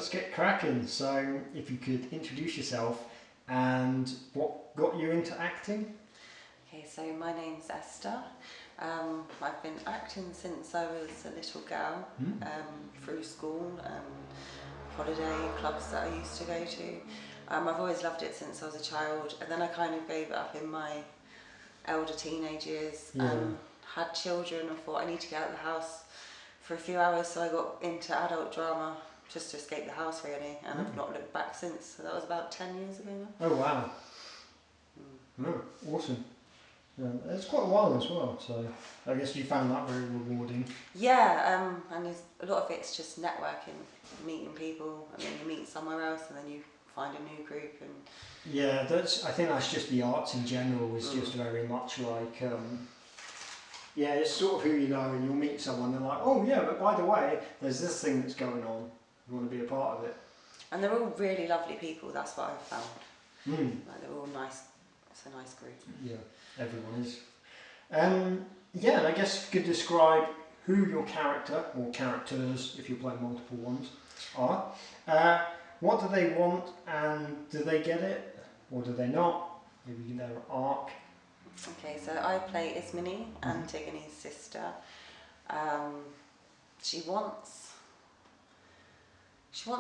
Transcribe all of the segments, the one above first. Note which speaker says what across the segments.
Speaker 1: let's get cracking. So, if you could introduce yourself and what got you into acting?
Speaker 2: Okay, so my name's Esther. I've been acting since I was a little girl, through school and holiday clubs that I used to go to. I've always loved it since I was a child, and then I kind of gave it up in my elder teenage years. Had children and thought I need to get out of the house for a few hours, so I got into adult drama just to escape the house really, and I've not looked back since. So that was about 10 years ago now.
Speaker 1: Oh wow. Oh, awesome. Yeah, it's quite a while as well, so I guess you found that very rewarding.
Speaker 2: Yeah, and there's a lot of it's just networking, meeting people, and then you meet somewhere else, and then you find a new group. And
Speaker 1: yeah, I think that's just the arts in general is just very much like, yeah, it's sort of who you know, and you'll meet someone, they're like, oh yeah, but by the way, there's this thing that's going on, you want to be a part of it.
Speaker 2: And they're all really lovely people, that's what I've found. Like, they're all nice, it's a nice group.
Speaker 1: Yeah, everyone is. Yeah, and I guess if you could describe who your character, or characters, if you play multiple ones, are. What do they want, and do they get it, or do they not? Maybe their arc.
Speaker 2: Okay, so I play Ismene, Antigone's sister. She wants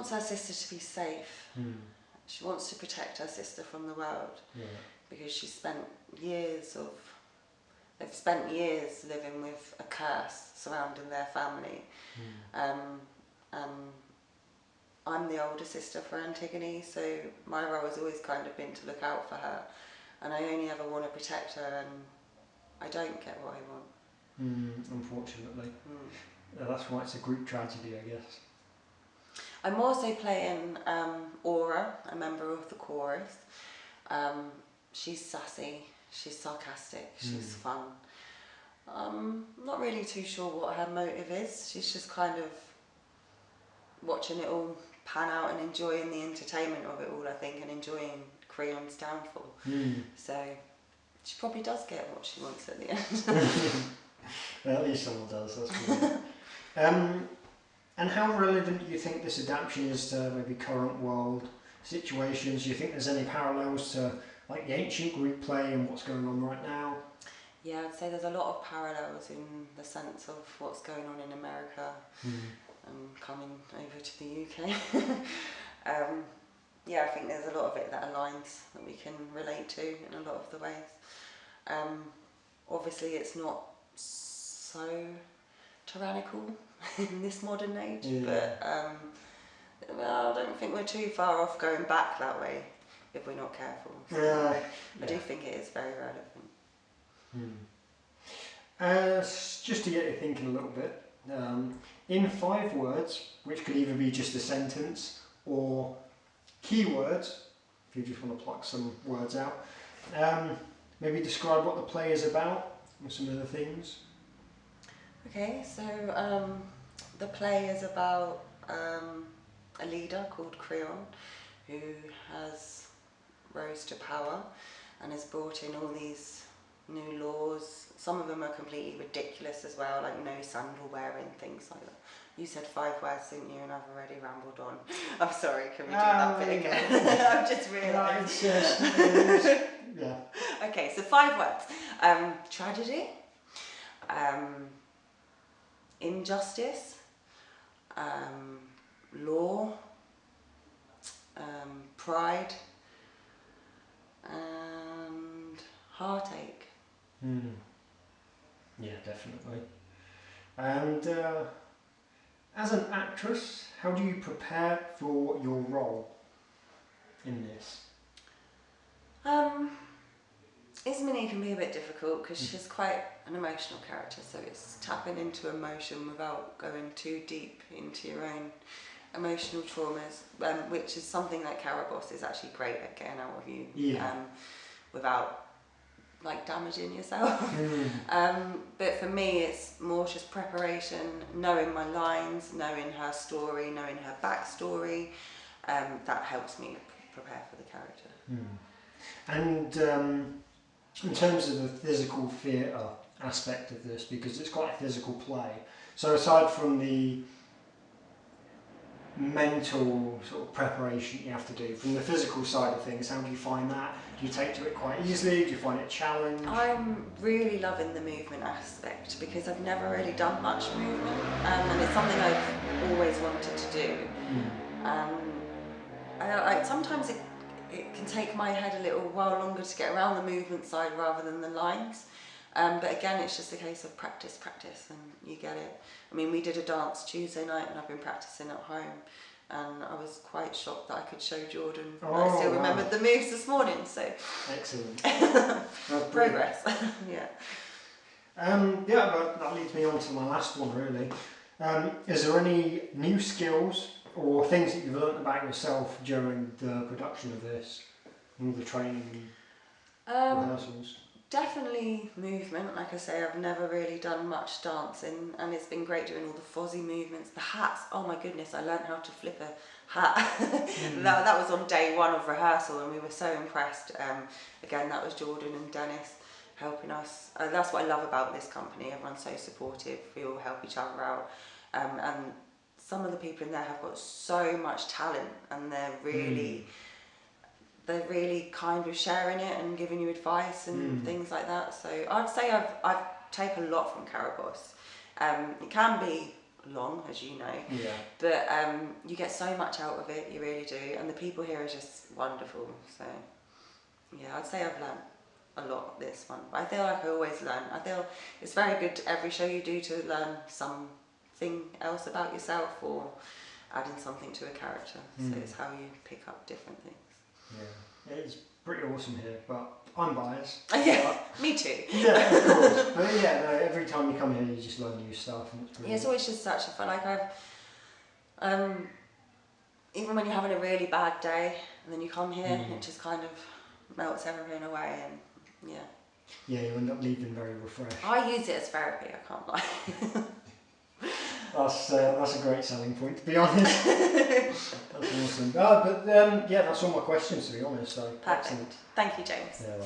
Speaker 2: her sister to be safe. She wants to protect her sister from the world, because they've spent years living with a curse surrounding their family. I'm the older sister for Antigone, so my role has always kind of been to look out for her, and I only ever want to protect her, and I don't get what I want.
Speaker 1: Unfortunately. That's why it's a group tragedy, I guess.
Speaker 2: I'm also playing Aura, a member of the chorus. She's sassy, she's sarcastic, she's fun. Not really too sure what her motive is. She's just kind of watching it all pan out and enjoying the entertainment of it all, I think, and enjoying Creon's downfall. So she probably does get what she wants at the end.
Speaker 1: Well, at least someone does, that's good. And how relevant do you think this adaptation is to maybe current world situations? Do you think there's any parallels to like the ancient Greek play and what's going on right now?
Speaker 2: Yeah, I'd say there's a lot of parallels in the sense of what's going on in America coming over to the UK. Yeah, I think there's a lot of it that aligns, that we can relate to in a lot of the ways. Obviously it's not so tyrannical in this modern age, but well, I don't think we're too far off going back that way if we're not careful. So I do think it is very relevant.
Speaker 1: Just to get you thinking a little bit, in 5 words, which could either be just a sentence or keywords, if you just want to pluck some words out, maybe describe what the play is about or some of the themes.
Speaker 2: Okay, so the play is about a leader called Creon who has rose to power and has brought in all these new laws. Some of them are completely ridiculous as well, like no sandal wearing, things like that. You said 5 words, didn't you? And I've already rambled on. I'm sorry, can we do that bit again? I've just realised.
Speaker 1: Yeah.
Speaker 2: Okay, so 5 words. Tragedy, injustice, law, pride, and heartache.
Speaker 1: Yeah, definitely. And as an actress, how do you prepare for your role in this?
Speaker 2: Ismene can be a bit difficult because she's quite an emotional character, so it's tapping into emotion without going too deep into your own emotional traumas, which is something that Carabosse is actually great at getting out of you, without like damaging yourself. But for me it's more just preparation, knowing my lines, knowing her story, knowing her backstory. That helps me prepare for the character.
Speaker 1: And in terms of the physical theatre aspect of this, because it's quite a physical play, so aside from the mental sort of preparation you have to do from the physical side of things? How do you find that? Do you take to it quite easily? Do you find it a challenge?
Speaker 2: I'm really loving the movement aspect because I've never really done much movement, and it's something I've always wanted to do. Sometimes it can take my head a little while longer to get around the movement side rather than the lines. But again, it's just a case of practice, and you get it. I mean, we did a dance Tuesday night and I've been practicing at home, and I was quite shocked that I could show Jordan. I still remembered the moves this morning, so.
Speaker 1: Excellent.
Speaker 2: Progress, yeah.
Speaker 1: But that leads me on to my last one, really. Is there any new skills or things that you've learnt about yourself during the production of this, all the training and rehearsals?
Speaker 2: Definitely movement. Like I say, I've never really done much dancing, and it's been great doing all the fuzzy movements. The hats, oh my goodness, I learned how to flip a hat. That was on day one of rehearsal, and we were so impressed. Again, that was Jordan and Dennis helping us. That's what I love about this company. Everyone's so supportive. We all help each other out. And some of the people in there have got so much talent, and they're really kind of sharing it and giving you advice and things like that. So I'd say I've taken a lot from Carabosse. It can be long, as you know, but you get so much out of it, you really do, and the people here are just wonderful. So yeah, I'd say I've learned a lot this one, but I feel like I always learn. I feel it's very good every show you do to learn something else about yourself or adding something to a character. So it's how you pick up different things.
Speaker 1: Yeah, it's pretty awesome here, but I'm biased.
Speaker 2: Yeah, me too.
Speaker 1: Yeah, of course. But yeah, no, every time you come here, you just learn new stuff, and it's brilliant.
Speaker 2: Yeah, it's always just such a fun. Like I've, even when you're having a really bad day, and then you come here, it just kind of melts everything away, and yeah. Yeah,
Speaker 1: you end up leaving very refreshed.
Speaker 2: I use it as therapy. I can't lie.
Speaker 1: That's a great selling point, to be honest. That's awesome. That's all my questions, to be honest. So
Speaker 2: perfect. Thank you, James.
Speaker 1: Yeah,